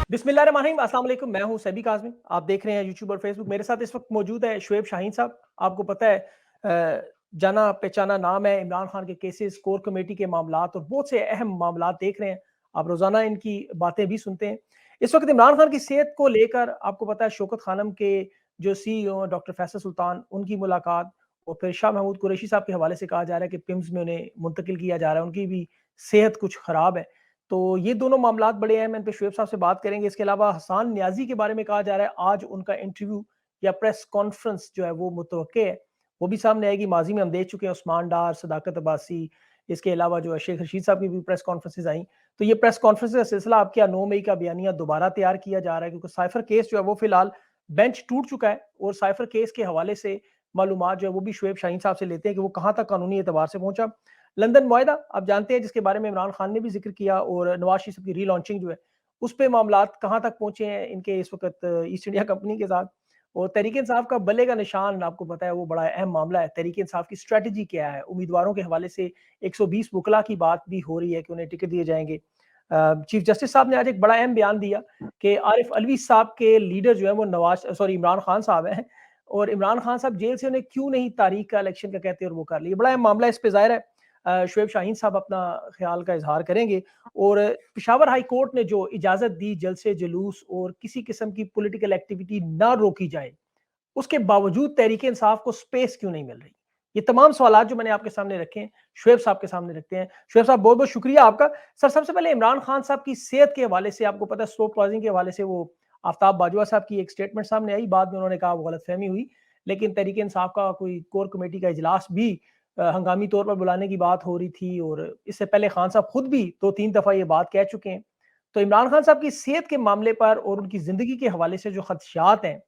बिस्मिल्लाहिर्रहमानिर्रहीम, अस्सलाम वालेकुम। मैं हूं सैबी काज़मी। आप देख रहे हैं यूट्यूब और फेसबुक। मेरे साथ इस वक्त मौजूद है शुएब शाहीन साहब। आपको पता है जाना पहचाना नाम है, इमरान खान के केसेस, कोर कमेटी के मामलात और बहुत से अहम मामलात देख रहे हैं। आप रोजाना इनकी बातें भी सुनते हैं। इस वक्त इमरान खान की सेहत को लेकर आपको पता है शौकत खानम के जो CEO डॉक्टर फैसल सुल्तान, उनकी मुलाकात और फिर शाह महमूद कुरैशी साहब के हवाले से कहा जा रहा है कि पिम्स में उन्हें मुंतकिल किया जा रहा है, उनकी भी सेहत कुछ खराब है। तो ये दोनों मामलात बड़े अहम हैं, इन पे शुएब साहब से बात करेंगे। इसके अलावा हसान न्याजी के बारे में कहा जा रहा है आज उनका इंटरव्यू या प्रेस कॉन्फ्रेंस जो है वो मुतवक्के है, वो भी सामने आएगी। माजी में हम देख चुके हैं उस्मान डार, सदाकत अब्बासी, इसके अलावा जो है शेख रशीद साहब की भी प्रेस कॉन्फ्रेंसेज आई। तो ये प्रेस कॉन्फ्रेंस का सिलसिला अब क्या 9 मई का बयानिया दोबारा तैयार किया जा रहा है, क्योंकि साइफर केस जो है वो फिलहाल बेंच टूट चुका है और साइफर केस के हवाले से मालूमात जो है वो भी शुएब शाहीन साहब से लेते हैं कि वो कहाँ तक कानूनी एतबार से पहुंचा। लंदन मुआहदा आप जानते हैं, जिसके बारे में इमरान खान ने भी जिक्र किया, और नवाज शरीफ की रीलॉन्चिंग जो है उस पे मामलात कहाँ तक पहुंचे हैं इनके इस वक्त ईस्ट इंडिया कंपनी के साथ। और तहरीक इंसाफ का बल्ले का निशान आपको पता है वो बड़ा अहम मामला है। तहरीक इंसाफ की स्ट्रेटजी क्या है, उम्मीदवारों के हवाले से 120 वकला की बात भी हो रही है कि उन्हें टिकट दिए जाएंगे। चीफ जस्टिस साहब ने आज एक बड़ा अहम बयान दिया कि आरिफ अलवी साहब के लीडर जो है वो इमरान खान साहब हैं, और इमरान खान साहब जेल से उन्हें क्यों नहीं तारीख का इलेक्शन का कहते हैं और वो कर लिए। बड़ा अहम मामला, इस पे जाहिर है शुएब शाहीन साहब अपना ख्याल का इजहार करेंगे। और पेशावर हाई कोर्ट ने जो इजाजत दी जलसे जुलूस और किसी किस्म की पॉलिटिकल एक्टिविटी ना रोकी जाए, उसके बावजूद तहरीक इंसाफ को स्पेस क्यों नहीं मिल रही। ये तमाम सवाल जो मैंने आपके सामने रखे हैं, शुएब साहब के सामने रखते हैं। शुएब साहब बहुत बहुत शुक्रिया आपका। सर, सबसे पहले इमरान खान साहब की सेहत के हवाले से आपको पता है स्लो पॉइजनिंग के हवाले से वो आफ्ताब बाजवा साहब की एक स्टेटमेंट सामने आई, बाद में उन्होंने कहा वो गलतफहमी हुई, लेकिन तहरीक इंसाफ का कोई कोर कमेटी का इजलास भी हंगामी तौर पर बुलाने की बात हो रही थी, और इससे पहले खान साहब खुद भी 2-3 दफा ये बात कह चुके हैं। तो इमरान खान साहब की सेहत के मामले पर और उनकी जिंदगी के हवाले से जो खदशात हैं,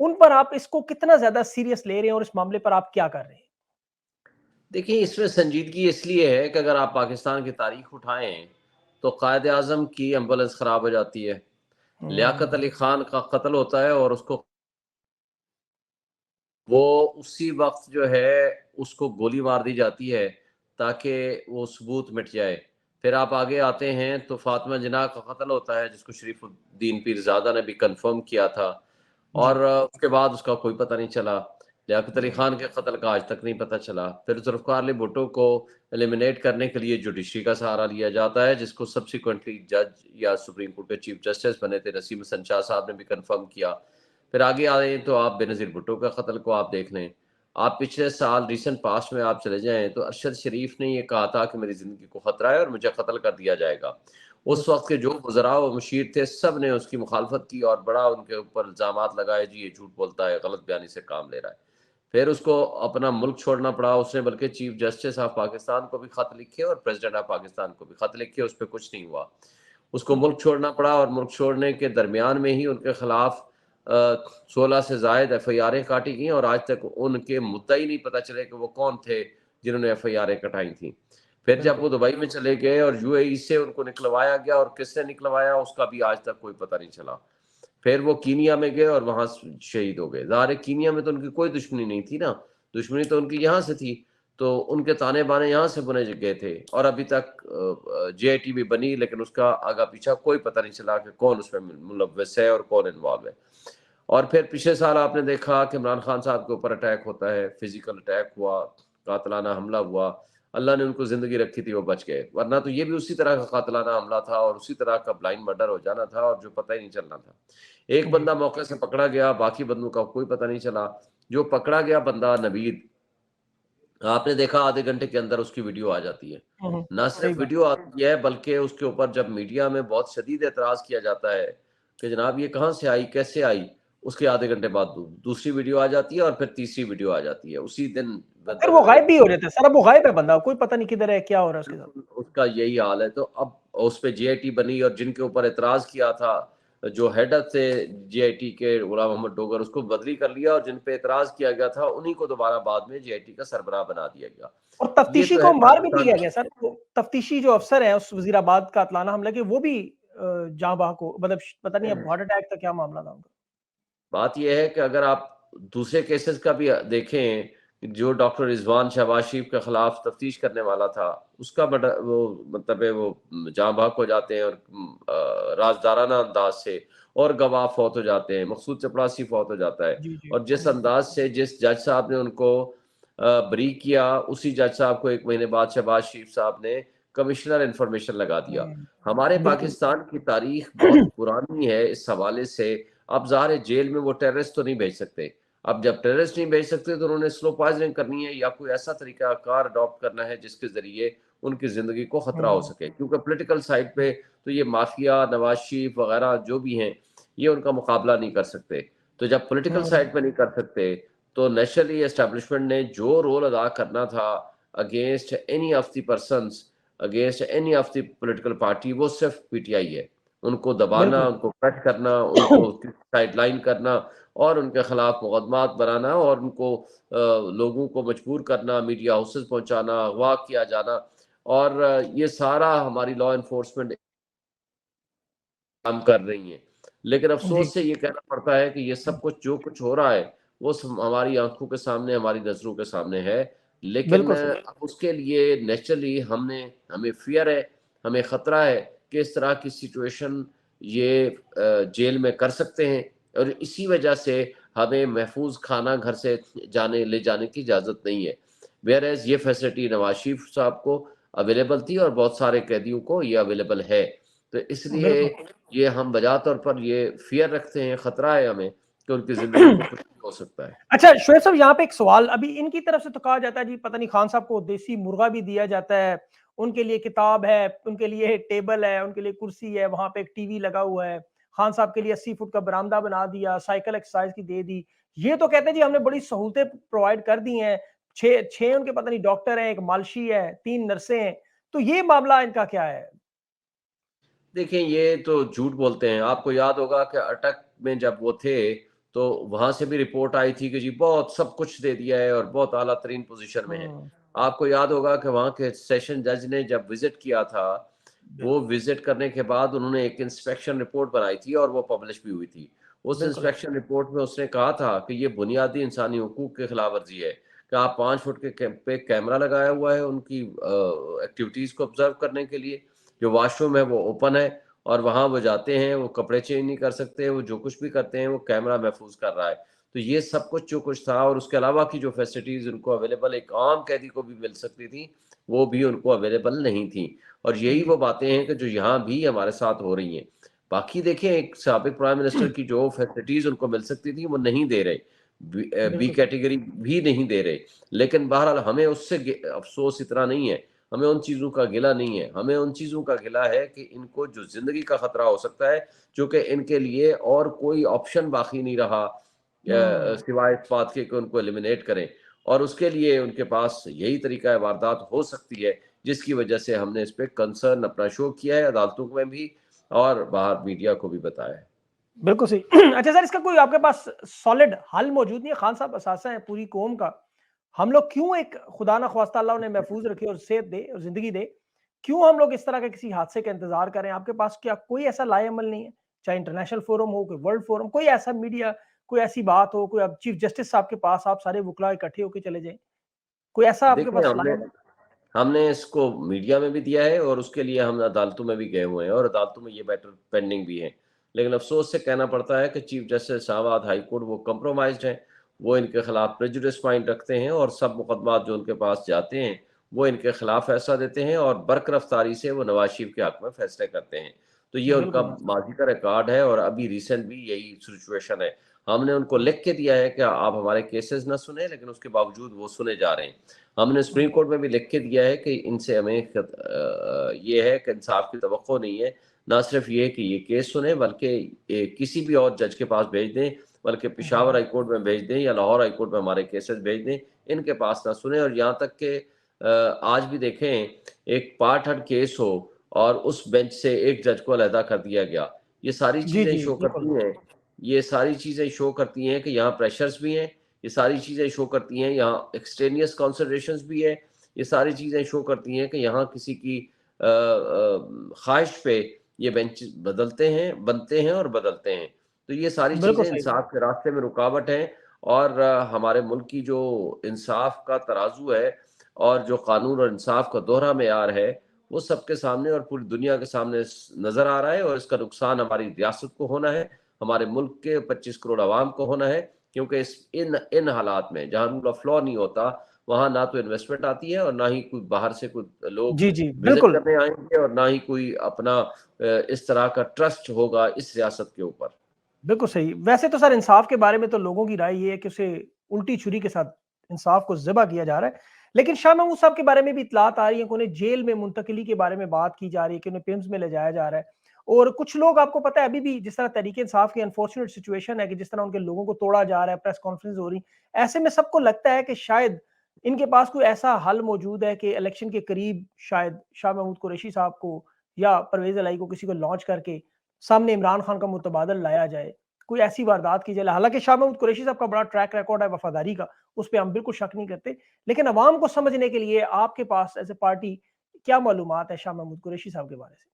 उन पर आप इसको कितना ज्यादा सीरियस ले रहे हैं और इस मामले पर आप क्या कर रहे हैं? देखिए, इसमें संजीदगी इसलिए है कि अगर आप पाकिस्तान की तारीख उठाएं तो कायद आजम की एम्बुलेंस खराब हो जाती है, लियाकत अली खान का कत्ल होता है और वो उसी वक्त जो है उसको गोली मार दी जाती है ताकि वो सबूत मिट जाए। फिर आप आगे आते हैं तो फातिमा जिन्ना का कत्ल होता है, जिसको शरीफुद्दीन पीरजादा ने भी कंफर्म किया था, जी। और उसके बाद उसका कोई पता नहीं चला। लियाकत अली खान के कत्ल का आज तक नहीं पता चला। फिर जुल्फ़िकार अली भुट्टो को एलिमिनेट करने के लिए जुडिशरी का सहारा लिया जाता है, जिसको सब्सिक्वेंटली जज या सुप्रीम कोर्ट के चीफ जस्टिस बने थे नसीम हसन शाह साहब ने भी कंफर्म किया। फिर आगे आए तो आप बेनज़ीर भुट्टो का कत्ल को आप देख लें। आप पिछले साल रिसेंट पास्ट में आप चले जाएँ तो अरशद शरीफ ने ये कहा था कि मेरी ज़िंदगी को खतरा है और मुझे कत्ल कर दिया जाएगा। उस वक़्त के जो वज़रा व मुशीर थे, सब ने उसकी मुखालफत की और बड़ा उनके ऊपर इल्ज़ामात लगाए, जी ये झूठ बोलता है, गलत बयानी से काम ले रहा है। फिर उसको अपना मुल्क छोड़ना पड़ा। उसने बल्कि चीफ जस्टिस ऑफ पाकिस्तान को भी खत लिखे और प्रेसिडेंट ऑफ पाकिस्तान को भी खत लिखे, उस पे कुछ नहीं हुआ। उसको मुल्क छोड़ना पड़ा और मुल्क छोड़ने के दरमियान में ही उनके खिलाफ 16 से ज़ायद एफआईआरें काटी गई और आज तक उनके मुद्दा ही नहीं पता चले कि वो कौन थे जिन्होंने एफआईआरें कटाई थी। फिर जब वो दुबई में चले गए और यूएई से उनको निकलवाया गया और किसने निकलवाया उसका भी आज तक कोई पता नहीं चला। फिर वो कीनिया में गए और वहां शहीद हो गए। ज़ाहिर है कीनिया में तो उनकी कोई दुश्मनी नहीं थी ना, दुश्मनी तो उनकी यहाँ से थी, तो उनके ताने बाने यहाँ से बुने गए थे। और अभी तक जेआईटी भी बनी, लेकिन उसका आगा पीछा कोई पता नहीं चला कि कौन उसमें मुलव्वस है और कौन इन्वॉल्व है। और फिर पिछले साल आपने देखा कि इमरान खान साहब के ऊपर अटैक होता है, फिजिकल अटैक हुआ, कातलाना हमला हुआ। अल्लाह ने उनको जिंदगी रखी थी, वो बच गए, वरना तो ये भी उसी तरह का कातलाना हमला था और उसी तरह का ब्लाइंड मर्डर हो जाना था और जो पता ही नहीं चलना था। एक जी। बंदा मौके से पकड़ा गया, बाकी बंदों का कोई पता नहीं चला। जो पकड़ा गया बंदा नवीद, आपने देखा आधे घंटे के अंदर उसकी वीडियो आ जाती है। ना सही सिर्फ बात। वीडियो आती है बल्कि उसके ऊपर जब मीडिया में बहुत शदीद एतराज किया जाता है कि जनाब ये कहाँ से आई, कैसे आई, उसके आधे घंटे बाद दूसरी वीडियो आ जाती है और फिर तीसरी वीडियो आ जाती है उसी दिन। फिर वो गायब भी हो जाता है सर, अब वो गायब है बंदा, कोई पता नहीं किधर है, क्या हो रहा है उसके साथ। उसका यही हाल है। तो अब उस पे जेआईटी बनी और जिनके ऊपर एतराज किया था, जो हेड थे जेआईटी के गुलाम मोहम्मद डोगर, उसको बदली कर लिया और जिन पे एतराज किया गया था उन्हीं को दोबारा बाद में जेआईटी का सरबराह बना दिया गया। और ये तफ्तीशी तो को है मार भी पाकिस्तान दिया की। गया सर, वो तफ्तीशी जो अफसर है उस वजीराबाद का अतलाना हमले के, वो भी जहां बहा को मतलब पता नहीं अब हार्ट अटैक का क्या मामला था उनका। बात यह है कि अगर आप दूसरे केसेस का भी देखें जो डॉक्टर रिजवान शहबाज शरीफ के खिलाफ तफ्तीश करने वाला था, उसका बड़ा वो मतलब है वो जाँ बहक हो जाते हैं और राजदाराना अंदाज से, और गवाह फौत हो जाते हैं। मकसूद चपड़ासी फौत हो जाता है, जी, जी। और जिस अंदाज से जिस जज साहब ने उनको बरी किया, उसी जज साहब को 1 महीने बाद शहबाज शरीफ साहब ने कमिश्नर इंफॉर्मेशन लगा दिया। हमारे बिल्कुल। पाकिस्तान की तारीख बहुत पुरानी है इस हवाले से। अब ज़ाहिर है जेल में वो टेररिस्ट तो नहीं भेज सकते। अब जब टेररिस्ट नहीं भेज सकते तो उन्होंने स्लो पॉइजनिंग करनी है या कोई ऐसा तरीका कार अडॉप्ट करना है जिसके ज़रिए उनकी ज़िंदगी को ख़तरा हो सके। क्योंकि पॉलिटिकल साइड पे तो ये माफिया, नवाज शरीफ वगैरह जो भी हैं, ये उनका मुकाबला नहीं कर सकते। तो जब पॉलिटिकल साइड पे नहीं कर सकते, तो नेशनली एस्टेब्लिशमेंट ने जो रोल अदा करना था against any of the persons, against any of the political party, वो सिर्फ पीटीआई है। उनको दबाना, बिल्कुल। उनको कट करना, उनको साइडलाइन करना और उनके खिलाफ मुकदमात बनाना और उनको लोगों को मजबूर करना, मीडिया हाउसेस पहुंचाना, अगवा किया जाना, और ये सारा हमारी लॉ एनफोर्समेंट काम कर रही हैं। लेकिन जी, अफसोस से ये कहना पड़ता है कि ये सब कुछ जो कुछ हो रहा है, वो हमारी आंखों के सामने, हमारी नजरों के सामने है। लेकिन बिल्कुल सही। अब उसके लिए नेचुरली हमें फियर है, हमें खतरा है कि इस तरह की सिचुएशन ये जेल में कर सकते हैं, और इसी वजह से हमें महफूज खाना घर से ले जाने की इजाज़त नहीं है। वेयर एज़ ये फैसिलिटी नवाज शरीफ साहब को अवेलेबल थी और बहुत सारे कैदियों को ये अवेलेबल है। तो इसलिए बिल्कुल। ये हम बजा तौर पर ये फ़ियर रखते हैं, खतरा है हमें कि उनकी ज़िंदगी को कुछ भी हो सकता है। अच्छा शुएब साहब, यहाँ पे एक सवाल, अभी इनकी तरफ से तो कहा जाता है जी, पता नहीं खान साहब को देसी मुर्गा भी दिया जाता है, उनके लिए किताब है, उनके लिए टेबल है, उनके लिए कुर्सी है, वहाँ पे एक टीवी लगा हुआ है, खान साहब के लिए 80 फुट का बरामदा बना दिया, साइकिल एक्सरसाइज की दे दी। ये तो कहते हैं जी हमने बड़ी सहूलतें प्रोवाइड कर दी हैं, 6 उनके पता नहीं डॉक्टर हैं, 1 मालशी है, 3 नर्सें हैं, तो ये मामला इनका क्या है? देखिए, ये तो झूठ बोलते हैं। आपको याद होगा कि अटक में जब वो थे, तो वहाँ से भी रिपोर्ट आई थी कि जी बहुत सब कुछ दे दिया है और बहुत आला तरीन पोज़ीशन में है। हुँ, आपको याद होगा कि वहाँ के सेशन जज ने जब विज़िट किया था, वो बिल्कुल, विज़िट करने के बाद उन्होंने एक इंस्पेक्शन रिपोर्ट बनाई थी और वो पब्लिश भी हुई थी। उस बिल्कुल। इंस्पेक्शन रिपोर्ट में उसने कहा था कि ये बुनियादी इंसानी हकूक की खिलाफवर्ज़ी है, कि आप 5 फुट के पे कैमरा लगाया हुआ है उनकी एक्टिविटीज़ को ऑब्ज़र्व करने के लिए। जो वॉशरूम है वो ओपन है और वहाँ वो जाते हैं, वो कपड़े चेंज नहीं कर सकते, वो जो कुछ भी करते हैं वो कैमरा महफूज कर रहा है। तो ये सब कुछ जो कुछ था, और उसके अलावा की जो फैसिलिटीज़ उनको अवेलेबल एक आम कैदी को भी मिल सकती थी, वो भी उनको अवेलेबल नहीं थी। और यही जी, वो बातें हैं कि जो यहाँ भी हमारे साथ हो रही हैं। बाकी देखें, एक साबिक प्राइम मिनिस्टर की जो फैसिलिटीज़ उनको मिल सकती थी वो नहीं दे रहे। बी बिल्कुल सही। कैटेगरी भी नहीं दे रहे। लेकिन बहरहाल हमें उससे अफ़सोस इतना नहीं है। हमें उन चीज़ों का गिला नहीं है, हमें उन चीज़ों का गिला है कि इनको जो ज़िंदगी का खतरा हो सकता है, चूँकि इनके लिए और कोई ऑप्शन बाकी नहीं रहा हुँ। सिवाय इस बात के कि उनको एलिमिनेट करें, और उसके लिए उनके पास यही तरीका वारदात हो सकती है, जिसकी वजह से हमने इस पे कंसर्न अपना शो किया है अदालतों में भी और बाहर मीडिया को भी बताया है। बिल्कुल सही। अच्छा सर, इसका कोई आपके पास सॉलिड हल मौजूद नहीं है? खान साहब असासा हैं पूरी कौम का। हम लोग क्यों एक खुदा ना ख़वास्ता अल्लाह उन्हें महफ़ूज़ रखे और सेहत दे और ज़िंदगी दे, क्यों हम लोग इस तरह के किसी हादसे का इंतज़ार करें? आपके पास क्या कोई ऐसा लाएअमल नहीं है? चाहे इंटरनेशनल फ़ोरम हो, कोई वर्ल्ड फ़ोरम, कोई ऐसा मीडिया, कोई ऐसी बात हो, कोई अब चीफ़ जस्टिस साहब के पास आप सारे वुकला इकट्ठे होके चले जाएँ। कोई ऐसा आपके देखिए, पास हमने लाएअमल? हमने इसको मीडिया में भी दिया है और उसके लिए हम अदालतों में भी गए हुए हैं और अदालतों में ये मैटर पेंडिंग भी है। लेकिन अफ़सोस से कहना पड़ता है कि chief justice Islamabad high court वो कंप्रोमाइज़्ड हैं। वो इनके खिलाफ प्रेजुडिस पॉइंट रखते हैं और सब मुकदमात जो उनके पास जाते हैं, वो इनके खिलाफ फैसला देते हैं और बरक़रफ़्तारी से वो नवाज़ शरीफ के हक़ में फैसले करते हैं। तो ये उनका बिल्कुल, बिल्कुल। माज़ी का रिकॉर्ड है और अभी रिसेंट भी यही सिचुएशन है। हमने उनको लिख के दिया है कि आप हमारे केसेज़ ना सुनें, लेकिन उसके बावजूद वो सुने जा रहे हैं। हमने सुप्रीम हुँ, कोर्ट में भी लिख के दिया है कि इनसे हमें ये है कि इंसाफ की तवक्को नहीं है। ना सिर्फ ये कि ये केस सुने, बल्कि किसी भी और जज के पास भेज दें, बल्कि पेशावर जी, हाई कोर्ट में भेज दें या लाहौर हाई कोर्ट में हमारे केसेस भेज दें, इनके पास ना सुने। और यहाँ तक कि आज भी देखें, एक पार्ट हर्ट केस हो और उस बेंच से एक जज को अलहदा कर दिया गया। ये सारी जी, चीज़ें जी, शो बिल्कुल। करती हैं, ये सारी चीज़ें शो करती हैं कि यहाँ प्रेशर्स भी हैं, ये सारी चीज़ें शो करती हैं यहाँ एक्सटेनियस कंसिडरेशंस भी है, ये सारी चीज़ें शो करती हैं कि यहाँ किसी की ख्वाहिश पे ये बेंच बदलते हैं, बनते हैं और बदलते हैं। तो ये सारी बिल्कुल चीज़ें सही बात। इंसाफ के रास्ते में रुकावट हैं और हमारे मुल्क की जो इंसाफ का तराजू है और जो कानून और इंसाफ का दोहरा मेयार है, वो सबके सामने और पूरी दुनिया के सामने नजर आ रहा है। और इसका नुकसान हमारी रियासत को होना है, हमारे मुल्क के 25 करोड़ आवाम को होना है, क्योंकि इस इन इन हालात में जहां रूल ऑफ लॉ नहीं होता, वहां ना तो इन्वेस्टमेंट आती है और ना ही कोई बाहर से कोई लोग जी, जी, विजिट बिल्कुल। करने आएंगे, और ना ही कोई अपना इस तरह का ट्रस्ट होगा इस रियासत के ऊपर। बिल्कुल सही। वैसे तो सर इंसाफ के बारे में तो लोगों की राय ये है कि उसे उल्टी छुरी के साथ इंसाफ को ज़िबा किया जा रहा है। लेकिन शाह महमूद साहब के बारे में भी इत्तलात आ रही है कि उन्हें जेल में मुंतकिली के बारे में बात की जा रही है कि उन्हें पिम्स में ले जाया जा रहा है। और कुछ लोग आपको पता है अभी भी जिस तरह तहरीक इंसाफ की अनफॉर्चुनेट सिचुएशन है कि जिस तरह उनके लोगों को तोड़ा जा रहा है, प्रेस कॉन्फ्रेंस हो रही, ऐसे में सबको लगता है कि शायद इनके पास कोई ऐसा हल मौजूद है कि इलेक्शन के करीब शायद शाह महमूद कुरैशी साहब को या परवेज़ इलाही को किसी को लॉन्च करके सामने इमरान खान का मुतबादल लाया जाए। कोई ऐसी वारदात की जाए। हालाँकि शाह महमूद कुरैशी साहब का बड़ा ट्रैक रिकॉर्ड है वफ़ादारी का, उस पे हम बिल्कुल शक नहीं करते। लेकिन अवाम को समझने के लिए आपके पास एज़ अ पार्टी क्या मालूमात है शाह महमूद कुरैशी साहब के बारे से?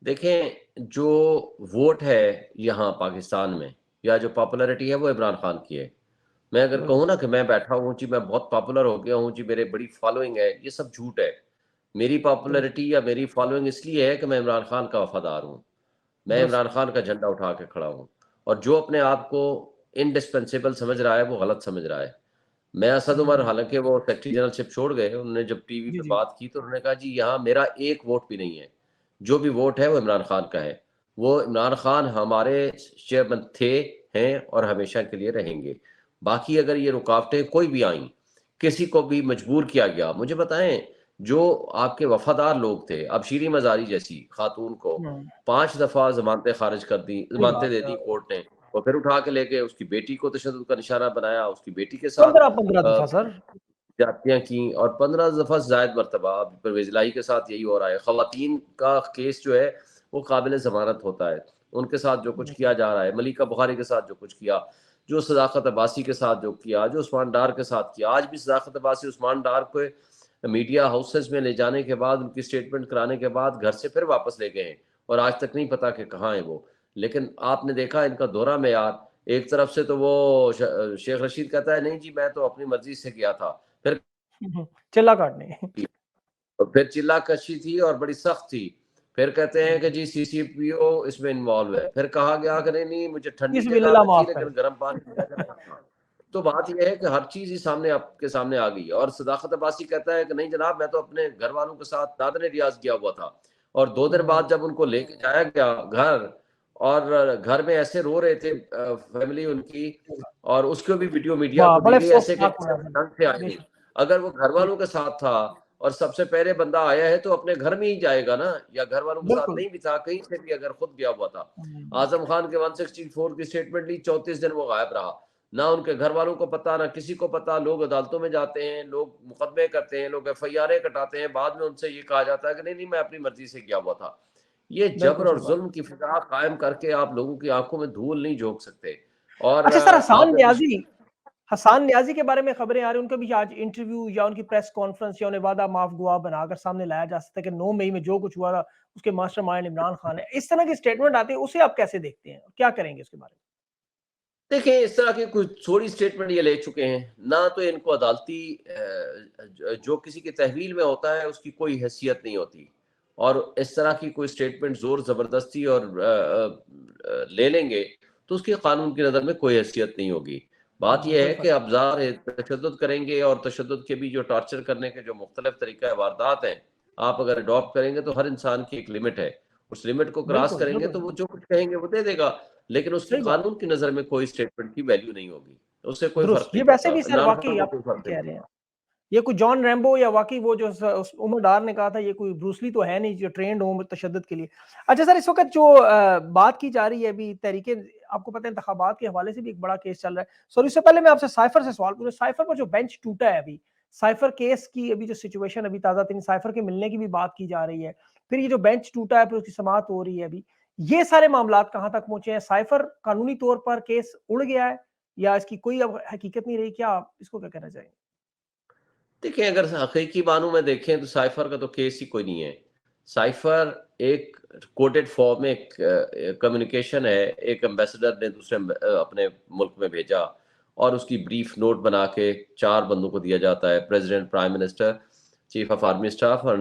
देखें, जो वोट है यहाँ पाकिस्तान में, या जो पॉपुलैरिटी है, वो इमरान खान की है। मैं अगर कहूँ बिल्कुल। ना कि मैं बैठा हूँ जी, मैं बहुत पॉपुलर हो गया हूँ जी, मेरे बड़ी फॉलोइंग है, ये सब झूठ है। मेरी दुरुस्त, पॉपुलैरिटी या मेरी फॉलोइंग इसलिए है कि मैं इमरान खान का वफादार हूँ। मैं दुरुस्त। इमरान खान का झंडा उठा के खड़ा हूँ, और जो अपने आप को इंडिस्पेंसेबल समझ रहा है, वो गलत समझ रहा है। मैं असद उमर, हुँ। हालाँकि वो सेक्रेटरी जनरलशिप छोड़ गए, उन्होंने जब टीवी जी, पे जी। बात की तो उन्होंने कहा जी, यहाँ मेरा एक वोट भी नहीं है। जो भी वोट है वो इमरान खान का है। वो इमरान खान हमारे चेयरमैन थे, हैं और हमेशा के लिए रहेंगे। बाकी अगर ये रुकावटें कोई भी आईं, किसी को भी मजबूर किया गया, मुझे बताएँ, जो आपके वफ़ादार लोग थे, अब शीरीन मज़ारी जैसी खातून को हुँ, 5 दफ़ा ज़मानतें ख़ारिज कर दी, सही ज़मानतें बात दे है। दी कोर्ट ने, और फिर उठा के ले गए, उसकी बेटी को तशद्दुद का निशाना बनाया, उसकी बेटी के साथ 15-15 दफ़ा सर। ज्यादतियाँ की, और 15 दफ़ा से ज़ायद मर्तबा परवेज़ इलाही के साथ यही हो रहा है। ख़वातीन का केस जो है, वो काबिल ज़मानत होता है। उनके साथ जो कुछ किया जा रहा है, मलिका बुखारी के साथ जो कुछ किया, जो सदाकत अब्बासी के साथ जो किया, जो उस्मान डार के साथ किया, आज भी सदाकत अब्बासी उस्मान डार को मीडिया हाउसेस में ले जाने के बाद, उनकी स्टेटमेंट कराने के बाद घर से फिर वापस ले गए हैं, और आज तक नहीं पता कि कहाँ हैं वो। लेकिन आपने देखा इनका दोहरा मेयार, एक तरफ से तो वो शेख रशीद कहता है, नहीं जी मैं तो अपनी मर्ज़ी से गया था। फिर चिल्ला काटने। फिर चिल्ला-कशी थी और बड़ी सख्त थी। फिर कहते हैं कि जी सीसीपीओ इसमें इन्वॉल्व है। फिर कहा गया कि नहीं-नहीं, मुझे ठंडी जगह फिज़-बिल्लाह पे थी माफ़ कर लेकिन दें। गर्म पानी पिया करता था। तो बात ये है कि हर चीज़ ही सामने आपके सामने आ गई है, और सदाकत अब्बासी कहता है कि नहीं जनाब, मैं तो अपने घर वालों के साथ दादर रियाज़ किया हुआ था, और 2 दिन बाद हुँ। जब उनको लेके जाया गया घर, और घर में ऐसे रो रहे थे फैमिली उनकी, और उसको भी वीडियो मीडिया वाह! को दी बड़े गई, ऐसे कि अफ़सोसनाक किसी मनाज़िर। ढंग से आए नहीं। बेशक। अगर वो घर वालों के साथ था और सबसे पहले बंदा आया है, तो अपने घर में ही जाएगा ना, या घर वालों के साथ बिल्कुल। नहीं भी था, कहीं से भी अगर खुद गया हुआ था। हुँ। आज़म खान के 164 की स्टेटमेंट ली, 34 दिन वो गायब रहा। ना उनके घर वालों को पता, ना किसी को पता। लोग अदालतों में जाते हैं, लोग मुकदमे करते हैं, लोग एफआईआरें कटाते हैं, बाद में उनसे ये कहा जाता है कि नहीं, नहीं मैं अपनी मर्ज़ी से गया हुआ था। ये बिल्कुल जब्र सही और बात। ज़ुल्म की फ़िज़ा कायम करके आप लोगों की आँखों में धूल नहीं झोंक सकते। और अच्छा सर आपने पिछ हसन नियाज़ी के बारे में खबरें आ रही हैं, उनका भी आज इंटरव्यू या उनकी प्रेस कॉन्फ्रेंस या उन्हें वादा माफ गवाह बनाकर सामने लाया जा सकता है कि 9 मई में जो कुछ हुआ था, उसके मास्टरमाइंड इमरान खान है। इस तरह की स्टेटमेंट आती है, उसे आप कैसे देखते हैं? क्या करेंगे उसके बारे में? देखिए, इस तरह की कुछ थोड़ी स्टेटमेंट ये ले चुके हैं। ना तो इनको अदालती जो किसी की तहवील में होता है, उसकी कोई हैसियत नहीं होती, और इस तरह की कोई स्टेटमेंट ज़ोर ज़बरदस्ती और ले लेंगे, तो उसकी कानून की नज़र में कोई हैसियत नहीं होगी। बात ये कोई है कि फ़र्क अब ज़ाहिर है तशद्दुद करेंगे, और तशद्दुद के भी जो टॉर्चर करने के जो मुख्तलिफ तरीक़ा वारदात हैं, आप अगर अडॉप्ट करेंगे तो हर इंसान की एक लिमिट है। उस लिमिट को क्रॉस बिल्कुल, करेंगे बिल्कुल। तो वो जो कुछ कहेंगे वो दे देगा। लेकिन उसकी सही बात। कानून की नज़र में कोई स्टेटमेंट की वैल्यू नहीं होगी। उससे कोई दुरुस्त। फ़र्क ये नहीं वैसे पड़ता। भी सर इमरान खान वाक़ई को आप कोई फ़र्क नहीं कह रहे पड़ता। हैं। ये कोई जॉन रैम्बो या वाक़ई वो जो उमर डार ने कहा था, ये कोई ब्रूस ली तो है नहीं जो ट्रेंड हो तशद्दुद के लिए। अच्छा सर, इस वक़्त जो बात की जा रही है अभी तहरीके, आपको पता है इंतखाबात के हवाले से भी एक बड़ा केस चल रहा है। सर इससे पहले मैं आपसे साइफ़र से सवाल पूछूँ, साइफ़र पर जो बेंच टूटा है अभी, साइफ़र केस की अभी जो सिचुएशन अभी ताज़ा-तरीन साइफ़र के मिलने की भी बात की जा रही है। फिर ये जो बेंच टूटा है, फिर उसकी समाअत हो रही है अभी। ये सारे मामलात कहाँ तक पहुँचे हैं? साइफ़र कानूनी तौर पर केस उड़ गया है या इसकी कोई अब हकीकत नहीं रही? क्या आप इसको क्या कहना चाहेंगे? देखिए, अगर हकीकी मानों में देखें तो साइफ़र का तो केस ही कोई नहीं है। साइफ़र एक कोडेड फॉर्म में एक कम्युनिकेशन है, एक एम्बेसडर ने दूसरे अपने मुल्क में भेजा, और उसकी ब्रीफ नोट बना के 4 बंदों को दिया जाता है, president, prime minister, chief of army staff और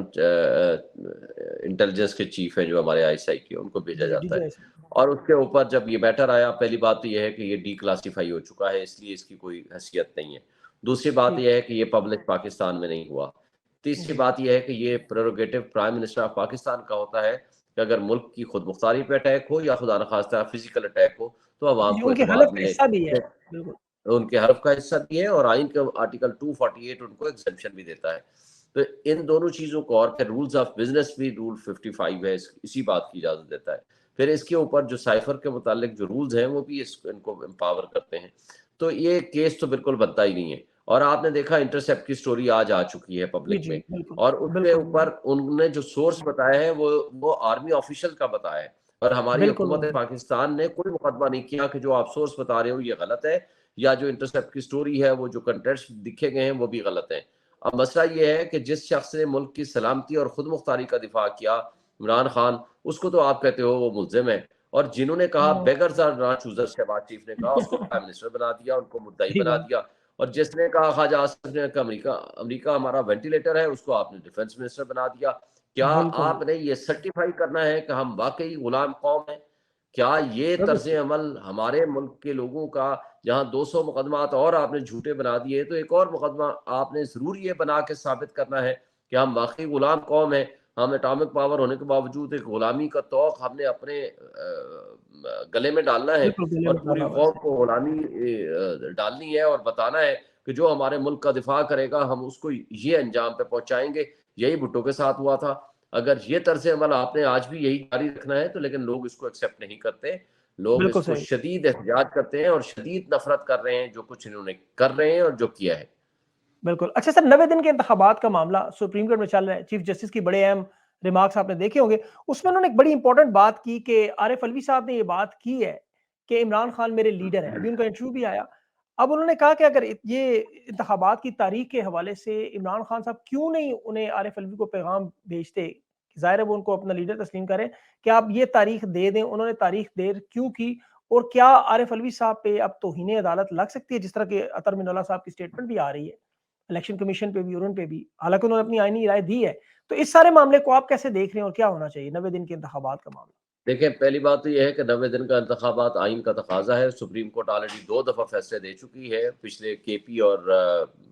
इंटेलिजेंस के चीफ हैं जो हमारे आईएसआई के, उनको भेजा जी, जाता है। डीजीआईएसआई। और उसके ऊपर जब ये मैटर आया, पहली बात तो ये है कि ये डिक्लासिफाई हो चुका है, इसलिए इसकी कोई हैसियत नहीं है। दूसरी बात ठीक। ये है कि ये पब्लिक पाकिस्तान में नहीं हुआ। तीसरी जी, बात ये है कि ये prerogative prime minister of Pakistan का होता है कि अगर मुल्क की खुद मुख्तारी पे अटैक हो या खुदा न खास्ता फिजिकल अटैक हो, तो अवाम जी, को उनके एतबार हलफ का मिले। हिस्सा भी है। बिल्कुल। उनके हर्फ का हिस्सा भी है और आइन का आर्टिकल 248 उनको एग्जेम्पशन भी देता है। तो इन दोनों चीजों को, और फिर रूल्स ऑफ बिजनेस भी रूल 55 है, इसी बात की इजाजत देता है। फिर इसके ऊपर जो साइफर के मुतालिक जो रूल्स हैं वो भी इनको एम्पावर करते हैं। तो ये केस तो बिल्कुल बनता ही नहीं है। और आपने देखा इंटरसेप्ट की स्टोरी आज आ चुकी है जी, पब्लिक जी, में, बिल्कुल। और उसके बिल्कुल, ऊपर बिल्कुल। उन्होंने जो सोर्स बताया है वो आर्मी ऑफिशियल का बताया है। और हमारी बिल्कुल, हुकूमत बिल्कुल। पाकिस्तान ने कोई मुकदमा नहीं किया कि जो आप सोर्स बता रहे हो ये गलत है, या जो इंटरसेप्ट की स्टोरी है वो जो कंटेंट्स दिखे गए हैं वो भी गलत है। अब मसला ये है कि जिस शख्स ने मुल्क की सलामती और खुद मुख्तारी का दिफा किया, इमरान खान, उसको तो आप कहते हो वो मुल्जिम है। और जिन्होंने कहा हाँ, beggars are not choosers, Shahbaz chief ने कहा, उसको प्राइम मिनिस्टर बना दिया, उनको मुद्दाई सही बना बात। दिया। और जिसने कहा ख्वाजा आसिफ ने कि अमरीका अमरीका हमारा वेंटिलेटर है, उसको आपने डिफेंस मिनिस्टर बना दिया। क्या बिल्कुल, आपने ये सर्टिफाई करना है कि हम वाकई गुलाम कौम हैं? क्या ये बिल्कुल तर्ज सही। अमल हमारे मुल्क के लोगों का, जहाँ 200 मुकदमात और आपने झूठे बना दिए, तो एक और मुकदमा आपने ज़रूर ये बना के साबित करना है कि हम वाकई गुलाम कौम हैं। हम एटॉमिक पावर होने के बावजूद एक गुलामी का तौक हमने अपने गले में डालना है बिल्कुल, गले और में पूरी डाला हुआ है, कौम सही। को गुलामी डालनी है और बताना है कि जो हमारे मुल्क का दिफा करेगा हम उसको ये अंजाम पे पहुंचाएंगे। यही भुट्टो के साथ हुआ था। अगर ये तर्ज अमल आपने आज भी यही जारी रखना है तो, लेकिन लोग इसको एक्सेप्ट नहीं करते। लोग बिल्कुल इसको सही। शदीद एहतजाज करते हैं और शदीद नफरत कर रहे हैं जो कुछ इन्होंने कर रहे हैं और जो किया है। बिल्कुल। अच्छा सर, 90 दिन के इंतखाबात का मामला सुप्रीम कोर्ट में चल रहा है। चीफ जस्टिस की बड़े अहम रिमार्क्स आपने देखे होंगे। उसमें उन्होंने एक बड़ी इंपॉर्टेंट बात की कि आरिफ अलवी साहब ने ये बात की है कि इमरान खान मेरे लीडर हैं। अभी उनका इंटरव्यू भी आया। अब उन्होंने कहा कि अगर ये इंतखाबात की तारीख के हवाले से इमरान खान साहब क्यों नहीं उन्हें आरिफ अलवी को पैगाम भेजते? ज़ाहिर है वो उनको अपना लीडर तस्लीम करें कि आप ये तारीख दे दें। उन्होंने तारीख देर क्यों की? और क्या आरिफ अलवी साहब पे अब तौहीन अदालत लग सकती है, जिस तरह के अतर मिनल्ला साहब की स्टेटमेंट भी आ रही है? इलेक्शन कमीशन पे भी और उन पे भी, हालांकि उन्होंने अपनी आईनी राय दी है। तो इस सारे मामले को आप कैसे देख रहे हैं और क्या होना चाहिए 90 दिन के इंतखाबात का मामला? देखिए, पहली बात तो ये है कि 90 दिन का इंतखाबात आइन का तकाजा है। सुप्रीम कोर्ट ऑलरेडी 2 दफ़ा फैसले दे चुकी है, पिछले केपी और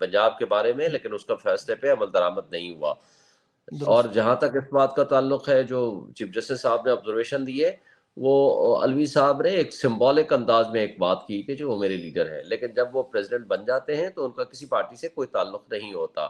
पंजाब के बारे में, लेकिन उसका फैसले पे अमल दरामद नहीं हुआ। और दुरुस्त। जहाँ तक इस बात का ताल्लुक है, जो चीफ जस्टिस साहब ने ऑब्जर्वेशन दी है, वो अलवी साहब ने एक सिंबॉलिक अंदाज में एक बात की कि जो वो मेरे लीडर है, लेकिन जब वो प्रेसिडेंट बन जाते हैं तो उनका किसी पार्टी से कोई ताल्लुक नहीं होता।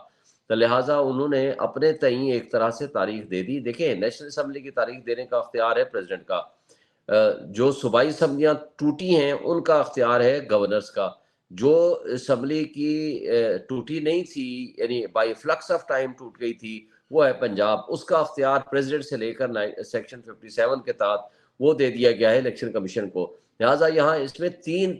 तो लिहाजा उन्होंने अपने तई एक तरह से तारीख दे दी। देखिए, नेशनल असम्बली की तारीख देने का अख्तियार है प्रेसिडेंट का। जो सूबाई असम्बलियाँ टूटी हैं उनका अख्तियार है गवर्नर्स का। जो असम्बली की टूटी नहीं थी, यानी बाई फ्लक्स ऑफ टाइम टूट गई थी, वो है पंजाब। उसका अख्तियार प्रेसिडेंट से लेकर सेक्शन 57 के तहत वो दे दिया गया है इलेक्शन कमीशन को। लिहाजा यहाँ इसमें 3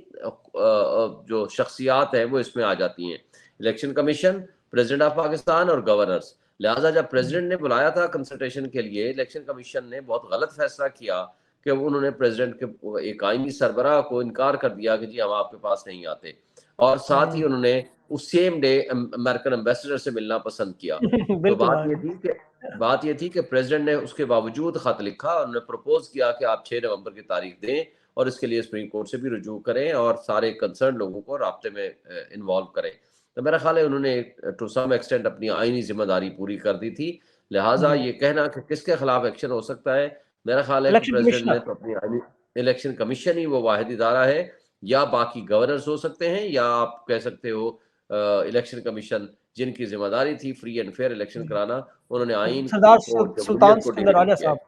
जो शख्सियात हैं वो इसमें आ जाती हैं, election commission, president of Pakistan और गवर्नर्स। लिहाजा जब प्रेसिडेंट ने बुलाया था कंसल्टेशन के लिए, इलेक्शन कमीशन ने बहुत गलत फैसला किया कि उन्होंने प्रेसिडेंट के एक आईनी सरबराह को इनकार कर दिया कि जी हम आपके पास नहीं आते, और साथ ही उन्होंने उस सेम डे अमेरिकन एम्बेसडर से मिलना पसंद किया। तो बिल्कुल हाँ जी। बात ये थी कि प्रेसिडेंट ने उसके बावजूद खत लिखा और उन्होंने प्रपोज किया कि आप 6 नवंबर की तारीख दें और इसके लिए सुप्रीम कोर्ट से भी रुजू करें और सारे कंसर्न लोगों को राब्ते में इन्वॉल्व करें। तो मेरा ख्याल है उन्होंने टू सम एक्सटेंट अपनी आईनी जिम्मेदारी पूरी कर दी थी। लिहाजा जी। ये कहना कि किसके खिलाफ एक्शन हो सकता है, मेरा ख्याल है कि इलेक्शन प्रेसिडेंट ने कमिश्नर। तो अपनी आईनी, इलेक्शन कमीशन ही वो वाहिद इदारा है, या बाकी गवर्नर्स हो सकते हैं, या आप कह सकते हो इलेक्शन कमीशन, जिनकी जिम्मेदारी थी फ्री एंड फेयर इलेक्शन जी। कराना, उन्होंने आइन सरदार को, सुल्तान जमहूरियत को सिकंदर डिफीट राजा किया है। साहब।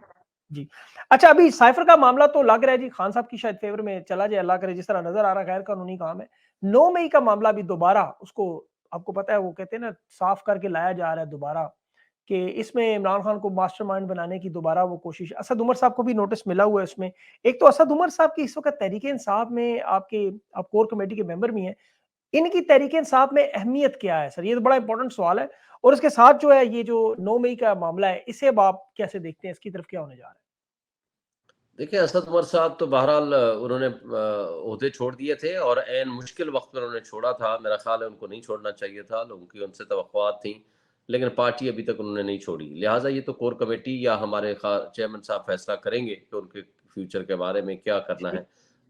जी। अच्छा, अभी साइफर का मामला तो लग रहा है जी खान साहब की शायद फेवर में चला जाए, अल्लाह करे, जिस तरह नजर आ रहा है, गैर कानूनी काम है। 9 मई का मामला भी दोबारा उसको, आपको पता है वो कहते हैं ना, साफ करके लाया जा रहा है दोबारा, कि इसमें इमरान खान को मास्टरमाइंड बनाने की दोबारा वो कोशिश। असद उमर साहब को भी नोटिस मिला हुआ है इसमें। एक तो असद उमर साहब की इस वक्त तहरीक इंसाफ में आपके, आप कोर कमेटी के मेंबर भी हैं, इनकी तहरीक इंसाफ में अहमियत क्या है सर? ये तो बड़ा इंपॉर्टेंट सवाल है। और इसके साथ जो है ये जो 9 मई का मामला है, इसे अब आप कैसे देखते हैं? इसकी तरफ क्या होने जा रहा है? देखिए, असद उमर साहब तो बहरहाल उन्होंने ओहदे छोड़ दिए थे और ऐन मुश्किल वक़्त में उन्होंने छोड़ा था। मेरा ख़्याल है उनको नहीं छोड़ना चाहिए था, लोगों की उनसे तवक्कुआत थी, लेकिन पार्टी अभी तक उन्होंने नहीं छोड़ी। लिहाज़ा ये तो कोर कमेटी या हमारे चेयरमैन साहब फ़ैसला करेंगे कि उनके फ्यूचर के बारे में क्या करना है। जी।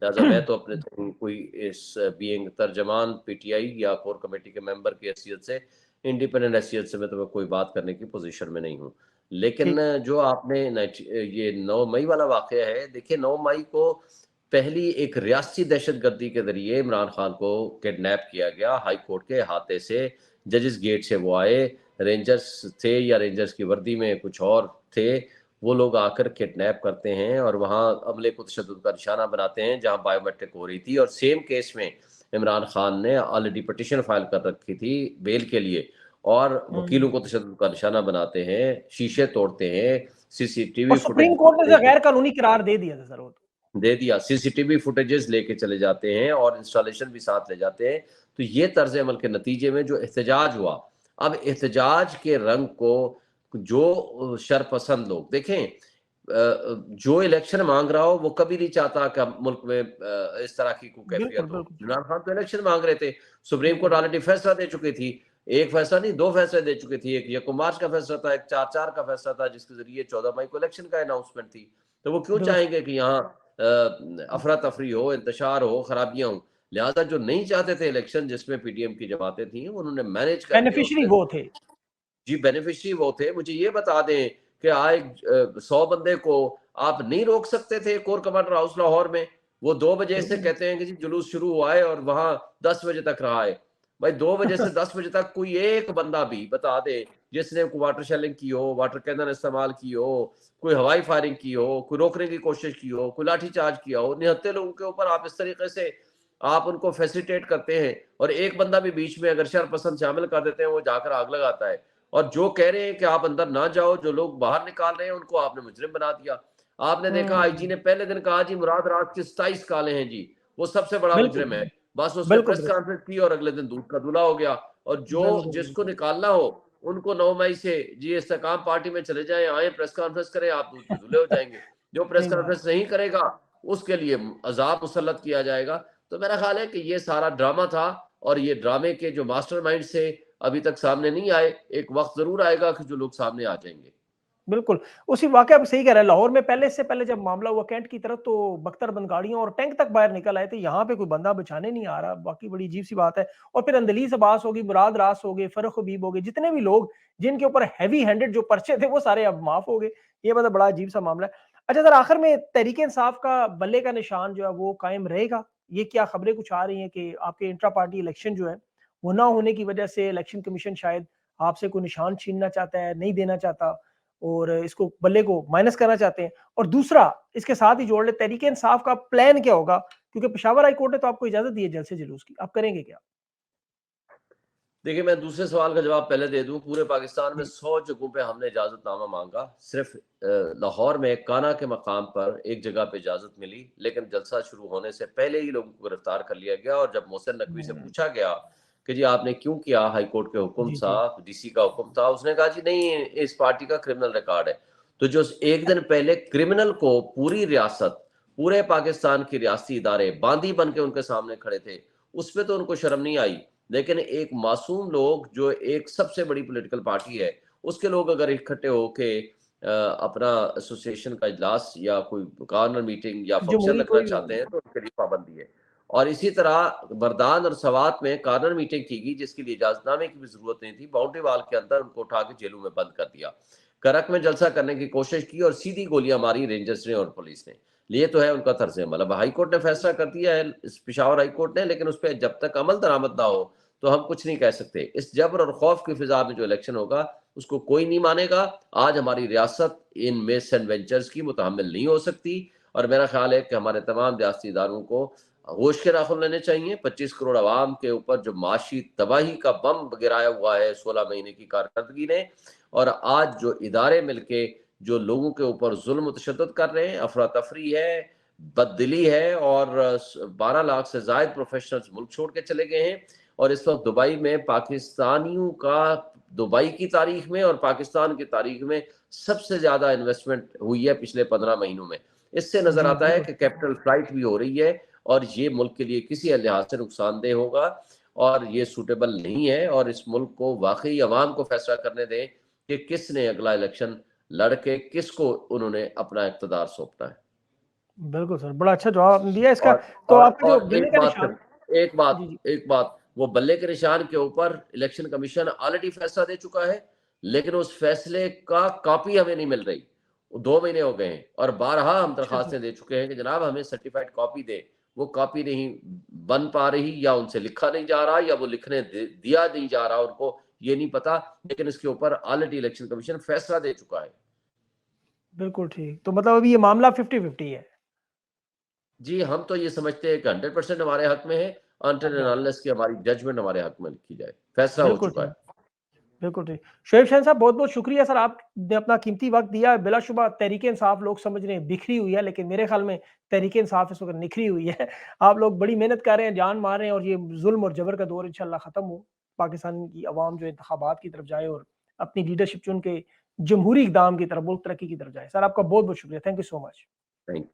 लिहाज़ा मैं तो अपने कोई इस बीइंग तर्जमान पीटीआई या कोर कमेटी के मेंबर की हैसियत से, इंडिपेंडेंट हैसियत से मैं तो कोई बात करने की पोज़ीशन में नहीं हूँ। लेकिन ठीक। जो आपने ये 9 मई वाला वाक़या है, देखिए 9 मई को पहली एक रियासती दहशतगर्दी के ज़रिए इमरान खान को किडनैप किया गया, हाई कोर्ट के अहाते से, जजेस गेट से वो आए, रेंजर्स थे या रेंजर्स की वर्दी में कुछ और थे, वो लोग आकर किडनैप करते हैं और वहाँ अमले को तशद्दुद का निशाना बनाते हैं, जहाँ बायोमेट्रिक हो रही थी और सेम केस में इमरान खान ने ऑलरेडी पिटीशन फाइल कर रखी थी बेल के लिए और वकीलों हुँ। को तशद्दुद का निशाना बनाते हैं, शीशे तोड़ते हैं, और सीसीटीवी सुप्रीम फुटेज कोर्ट ने इसे गैर कानूनी करार दे दिया था सर वो तो। दे दिया, सीसीटीवी फुटेजेस लेके चले जाते हैं और इंस्टॉलेशन भी साथ ले जाते हैं। तो ये तर्ज अमल के नतीजे में जो एहतजाज हुआ, अब एहतजाज के रंग को जो शरपसंद लोग देखें, जो इलेक्शन मांग रहा हो वो कभी नहीं चाहता कि मुल्क में इस तरह की कोई बिल्कुल, कैफियत हो। बिल्कुल। इमरान खान तो इलेक्शन मांग रहे थे, सुप्रीम कोर्ट बिल्कुल, ऑलरेडी फैसला दे चुकी थी। एक फैसला नहीं, 2 फैसले दे चुकी थी। एक 1 मार्च का फैसला था, एक 4-4 का फैसला था, जिसके ज़रिए 14 मई को इलेक्शन का अनाउंसमेंट थी। तो वो क्यों दुरुस्त। चाहेंगे कि यहाँ अफरा-तफरी हो, इंतशार हो, खराबियाँ हों। लिहाज़ा जो नहीं चाहते थे इलेक्शन जिसमें पीडीएम की जमातें थी, उन्होंने मैनेज करके बेनिफिशियरी उसमें वो थे। जी, बेनिफिशियरी वो थे। मुझे ये बता दें कि आए 100 बंदे को आप नहीं रोक सकते थे कोर कमांडर हाउस लाहौर में? वो 2 बजे से बिल्कुल। कहते हैं कि जी जुलूस शुरू हुआ है और वहाँ 10 बजे तक रहा है। भाई 2 बजे से 10 बजे तक कोई एक बंदा भी बता दे जिसने वाटर शेलिंग की हो, वाटर कैनन इस्तेमाल की हो, कोई हवाई फायरिंग की हो, कोई रोकने की कोशिश की हो, कोई लाठीचार्ज किया हो, निहत्थे लोगों के ऊपर आप इस तरीके से आप उनको फैसिलिटेट करते हैं और एक बंदा भी बीच में अगर शरपसंद शामिल कर देते हैं, वो जाकर आग लगाता है। और जो कह रहे हैं कि आप अंदर ना जाओ, जो लोग बाहर निकाल रहे हैं उनको आपने मुजरिम बना दिया। आपने देखा आईजी हुँ। ने पहले दिन कहा जी मुराद राज की 27 कालें हैं जी, वो सबसे बड़ा बिल्कुल, मुजरिम है। बस उसने बिल्कुल प्रेस दुरुस्त। कॉन्फ्रेंस की और अगले दिन दूध का धुला हो गया और जो बिल्कुल, जिसको बिल्कुल। निकालना हो उनको 9 मई से जी इस्तेकाम पार्टी में चले जाएँ, आएँ प्रेस कॉन्फ्रेंस करें, आप दूध के धुले हो जाएँगे। जो प्रेस सही बात। कॉन्फ्रेंस नहीं करेगा, उसके लिए अज़ाब मुसल्लत किया जाएगा। तो मेरा ख़्याल है कि ये सारा ड्रामा था और ये ड्रामे के जो मास्टरमाइंड्स थे अभी तक सामने नहीं आए। एक वक़्त ज़रूर आएगा कि जो लोग सामने आ जाएँगे। बिल्कुल, उसी वाक़या आप सही कह रहे हैं, लाहौर में पहले से पहले जब मामला हुआ कैंट की तरफ तो बख्तर-बंद गाड़ियाँ और टैंक तक बाहर निकल आए थे, यहाँ पे कोई बंदा बचाने नहीं आ रहा, वाक़ई बड़ी अजीब-सी बात है। और फिर अंदलीस अब्बास हो गई, मुराद रास हो गए, फर्रुख हबीब हो गए, जितने भी लोग जिनके ऊपर हेवी हैंडेड जो पर्चे थे वो सारे अब माफ़ हो गए। ये मतलब बड़ा अजीब-सा मामला है। अच्छा सर आखिर में तहरीक-ए-इंसाफ का बल्ले का निशान जो है वो कायम रहेगा? ये क्या खबरें कुछ आ रही हैं कि आपके इंट्रा पार्टी इलेक्शन जो है, वो ना होने की वजह से इलेक्शन कमीशन शायद आपसे कोई निशान छीनना चाहता है, नहीं देना चाहता? और इसको बल्ले को माइनस करना चाहते हैं। और दूसरा इसके साथ ही जोड़ ले तहरीक इंसाफ का प्लान क्या होगा? क्योंकि पेशावर हाई कोर्ट ने तो आपको इजाज़त दी है जलसे जुलूस की, आप करेंगे क्या? देखिए, मैं दूसरे सवाल का जवाब पहले दे दूँ। पूरे पाकिस्तान में जी। 100 जगहों पे हमने इजाज़तनामा माँगा। सिर्फ़ लाहौर में काना के मकाम पर एक जगह पे इजाज़त मिली, लेकिन जलसा शुरू होने से पहले ही लोगों को गिरफ़्तार कर लिया गया और जब मोहसिन नकवी से हुँ। पूछा गया कि जी आपने क्यों किया? हाई कोर्ट के हुक्म जी, था, जी। डीसी का हुक्म था। उसने कहा जी नहीं, इस पार्टी का क्रिमिनल रिकॉर्ड है। तो जो एक दिन पहले क्रिमिनल को पूरी रियासत, पूरे पाकिस्तान की रियासती इदारे बांदी बन के उनके सामने खड़े थे, उसपे तो उनको शर्म नहीं आई। लेकिन एक मासूम लोग जो एक सबसे बड़ी पॉलिटिकल पार्टी है, उसके लोग अगर इकट्ठे होके अपना एसोसिएशन का इजलास या कोई कॉर्नर मीटिंग या फंक्शन जमहूरी रखना कोई भी हो। चाहते हैं, तो उनके लिए पाबंदी है। और इसी तरह बरदान और सवात में कॉर्नर मीटिंग की गई, जिसके लिए इजाज़तनामे की भी ज़रूरत नहीं थी। बाउंड्री वॉल के अंदर उनको उठा के जेलों में बंद कर दिया। करक में जलसा करने की कोशिश की और सीधी गोलियाँ मारी रेंजर्स ने और पुलिस ने। ये तो है उनका तर्ज़ अमल। अब हाई कोर्ट ने फैसला कर दिया है, इस पेशावर हाई कोर्ट ने, लेकिन उसपे जब तक अमल दरामद ना हो, तो हम कुछ नहीं कह सकते। इस जबर और खौफ की फिजा में जो इलेक्शन होगा उसको कोई नहीं मानेगा। आज हमारी रियासत इन मिस एंड वेंचर्स की मुतहम्मिल नहीं हो सकती और मेरा ख्याल है कि हमारे तमाम रियासती इदारों को होश के नाखुन लेने चाहिए। 25 करोड़ आवाम के ऊपर जो माशी तबाही का बम गिराया हुआ है 16 महीने की कारकर्दगी ने, और आज जो इदारे मिलके जो लोगों के ऊपर जुल्म तशद्दुद कर रहे हैं, अफरा तफरी है, बददिली है और 12 लाख से जायद प्रोफेशनल्स मुल्क छोड़ के चले गए हैं। और इस वक्त दुबई में पाकिस्तानियों का दुबई की तारीख में और पाकिस्तान की तारीख में सबसे ज्यादा इन्वेस्टमेंट हुई है पिछले 15 महीनों में। इससे नजर जी, आता है बिल्कुल। कि कैपिटल फ्लाइट भी हो रही है और ये मुल्क के लिए किसी लिहाज से नुकसानदेह होगा और ये सूटेबल नहीं है। और इस मुल्क को वाकई अवाम को फैसला करने दें कि किसने अगला इलेक्शन लड़के किसको उन्होंने अपना इकतदार सौंपना है। बिल्कुल सर, बड़ा अच्छा जवाब आपने दिया इसका। और तो और आपका जो और गले एक का बात निशान। सिर्फ एक बात जी, जी। एक बात वो बल्ले के निशान के ऊपर इलेक्शन कमीशन ऑलरेडी फैसला दे चुका है, लेकिन उस फैसले का कॉपी हमें नहीं मिल रही। 2 महीने हो गए हैं और बारहा हम अच्छा, अच्छा। दरखास्तें दे चुके हैं कि जनाब हमें सर्टिफाइड कॉपी दे। वो कॉपी नहीं बन पा रही, या उनसे लिखा नहीं जा रहा, या वो लिखने दिया नहीं जा रहा उनको, ये नहीं पता। लेकिन इसके ऊपर ऑलरेडी इलेक्शन कमीशन फैसला दे चुका है। बिल्कुल ठीक। तो मतलब अभी ये मामला 50-50 है। जी, हम तो ये समझते हैं कि 100% हमारे हक में है, अनटिल एंड अच्छा, अच्छा। अनलेस कि हमारी जजमेंट हमारे हक में लिखी जाए। फैसला हो बिल्कुल चुका ठीक। है। बिल्कुल ठीक। शोएब शाहीन साहब, बहुत-बहुत शुक्रिया सर, आपने अपना कीमती वक़्त दिया। बिलाशुबा तहरीक-ए-इंसाफ लोग समझ रहे हैं बिखरी हुई है, लेकिन मेरे ख़्याल में तहरीक-ए-इंसाफ इस वक़्त निखरी हुई है। आप लोग बड़ी मेहनत कर रहे हैं, जान मार रहे हैं और ये ज़ुल्म और जबर का दौर इंशाअल्लाह ख़त्म हो। पाकिस्तान की अवाम जो इंतखाबात की तरफ जाए और अपनी लीडरशिप चुन के जमहूरी इक़दाम की तरफ, मुल्क तरक्की की तरफ जाए। सर, आपका बहुत-बहुत शुक्रिया। Thank you so much. Thank